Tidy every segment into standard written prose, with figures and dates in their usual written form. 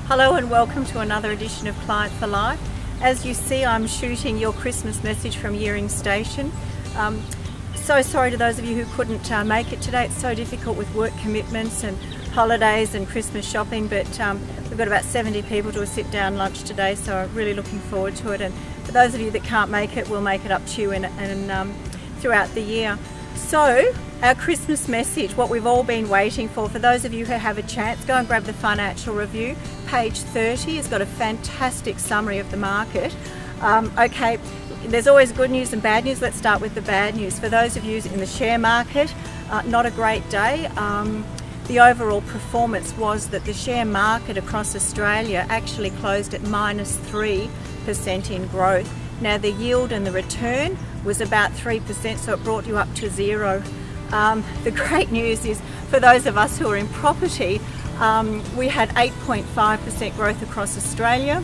Hello and welcome to another edition of Client for Life. As you see, I'm shooting your Christmas message from Yearing Station. So sorry to those of you who couldn't make it today. It's so difficult with work commitments and holidays and Christmas shopping, but we've got about 70 people to a sit-down lunch today, so I'm really looking forward to it. And for those of you that can't make it, we'll make it up to you throughout the year. So, our Christmas message, what we've all been waiting for those of you who have a chance, go and grab the Financial Review. Page 30 has got a fantastic summary of the market. Okay, there's always good news and bad news. Let's start with the bad news. For those of you in the share market, not a great day. The overall performance was that the share market across Australia actually closed at -3% in growth. Now the yield and the return was about 3%, so it brought you up to zero. The great news is for those of us who are in property, we had 8.5% growth across Australia.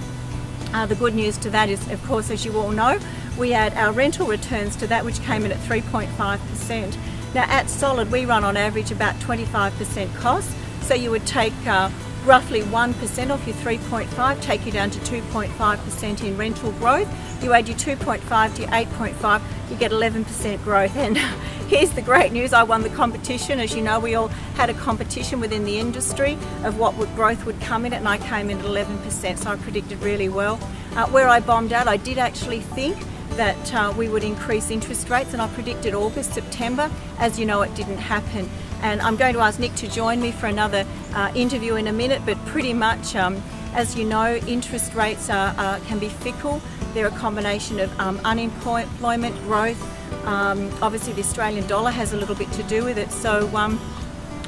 The good news to that is, of course, as you all know, we had our rental returns to that, which came in at 3.5%. Now at Solid, we run on average about 25% cost, so you would take roughly 1% off your 3.5, take you down to 2.5% in rental growth. You add your 2.5 to your 8.5, you get 11% growth. And here's the great news, I won the competition. As you know, we all had a competition within the industry of what growth would come in it, and I came in at 11%, so I predicted really well. Where I bombed out, I did actually think that we would increase interest rates, and I predicted August, September. As you know, it didn't happen. And I'm going to ask Nick to join me for another interview in a minute, but pretty much, as you know, interest rates can be fickle. They're a combination of unemployment, growth. Obviously the Australian dollar has a little bit to do with it. So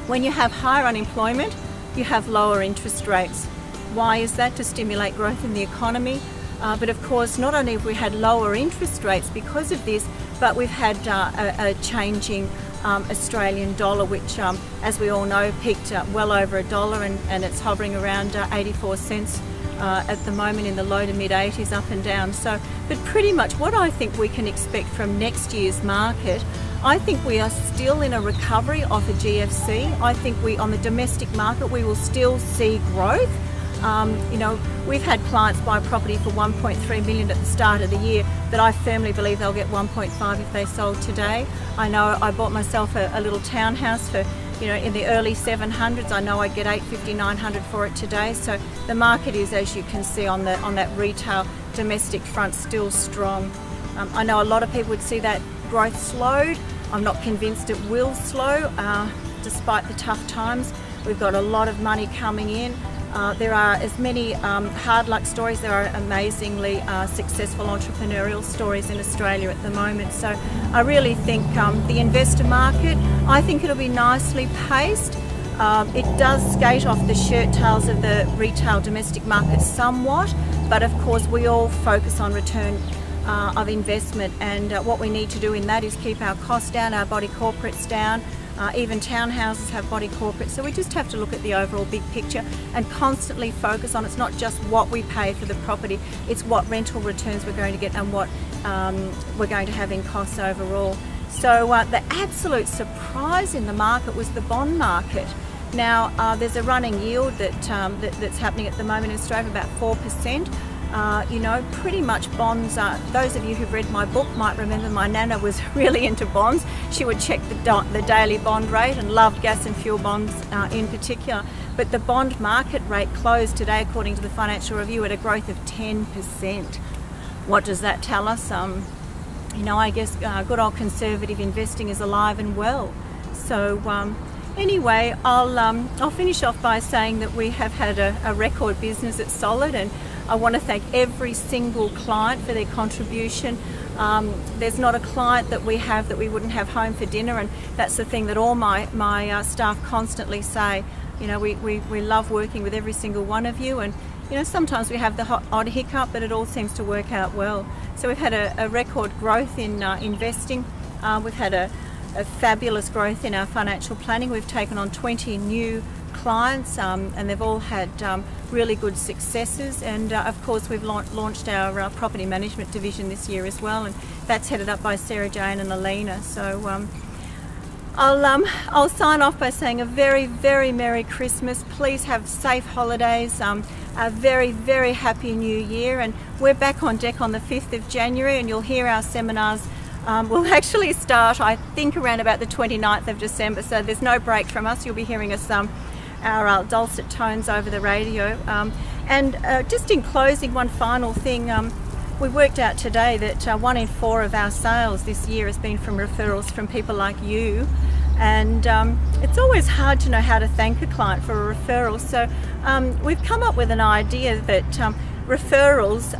when you have higher unemployment, you have lower interest rates. Why is that? To stimulate growth in the economy. But of course, not only have we had lower interest rates because of this, but we've had a changing Australian dollar, which, as we all know, peaked well over $1, and it's hovering around 84 cents at the moment, in the low to mid 80s, up and down. So, but pretty much what I think we can expect from next year's market, I think we are still in a recovery off a GFC. I think on the domestic market, we will still see growth. You know, we've had clients buy property for 1.3 million at the start of the year, that I firmly believe they'll get 1.5 if they sold today. I know I bought myself a little townhouse for, you know, in the early 700s. I know I'd get 850, 900 for it today. So the market is, as you can see on that retail domestic front, still strong. I know a lot of people would see that growth slowed. I'm not convinced it will slow, despite the tough times. We've got a lot of money coming in. There are as many hard luck stories, there are amazingly successful entrepreneurial stories in Australia at the moment. So I really think the investor market, I think it'll be nicely paced. It does skate off the shirt tails of the retail domestic market somewhat, but of course we all focus on return of investment, and what we need to do in that is keep our costs down, our body corporates down. Even townhouses have body corporates, so we just have to look at the overall big picture and constantly focus on, it's not just what we pay for the property, it's what rental returns we're going to get and what we're going to have in costs overall. So the absolute surprise in the market was the bond market. Now there's a running yield that's happening at the moment in Australia, about 4%. You know, pretty much bonds, those of you who've read my book might remember my nana was really into bonds. She would check the daily bond rate and loved gas and fuel bonds in particular. But the bond market rate closed today, according to the Financial Review, at a growth of 10%. What does that tell us? You know, I guess good old conservative investing is alive and well. So anyway, I'll finish off by saying that we have had a record business at Solid, and I want to thank every single client for their contribution. There's not a client that we have that we wouldn't have home for dinner, and that's the thing that all my staff constantly say. You know, we love working with every single one of you, and you know, sometimes we have the odd hiccup, but it all seems to work out well. So we've had a record growth in investing. We've had a fabulous growth in our financial planning. We've taken on 20 new clients, and they've all had really good successes, and of course we've launched our property management division this year as well, and that's headed up by Sarah Jane and Alina. So I'll sign off by saying a very, very Merry Christmas. Please have safe holidays, a very, very happy New Year, and we're back on deck on the 5th of January, and you'll hear our seminars will actually start, I think, around about the 29th of December, so there's no break from us. You'll be hearing us our dulcet tones over the radio. Just in closing, one final thing, we worked out today that 1 in 4 of our sales this year has been from referrals from people like you, and it's always hard to know how to thank a client for a referral, so we've come up with an idea that referrals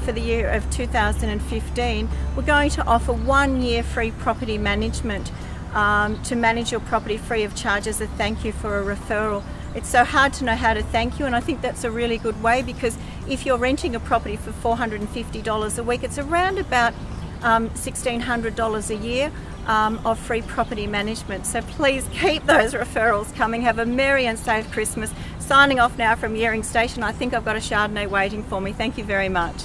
for the year of 2015, we're going to offer 1 year free property management to manage your property free of charge as a thank you for a referral. It's so hard to know how to thank you, and I think that's a really good way, because if you're renting a property for $450 a week, it's around about $1,600 a year of free property management. So please keep those referrals coming. Have a merry and safe Christmas. Signing off now from Yering Station. I think I've got a Chardonnay waiting for me. Thank you very much.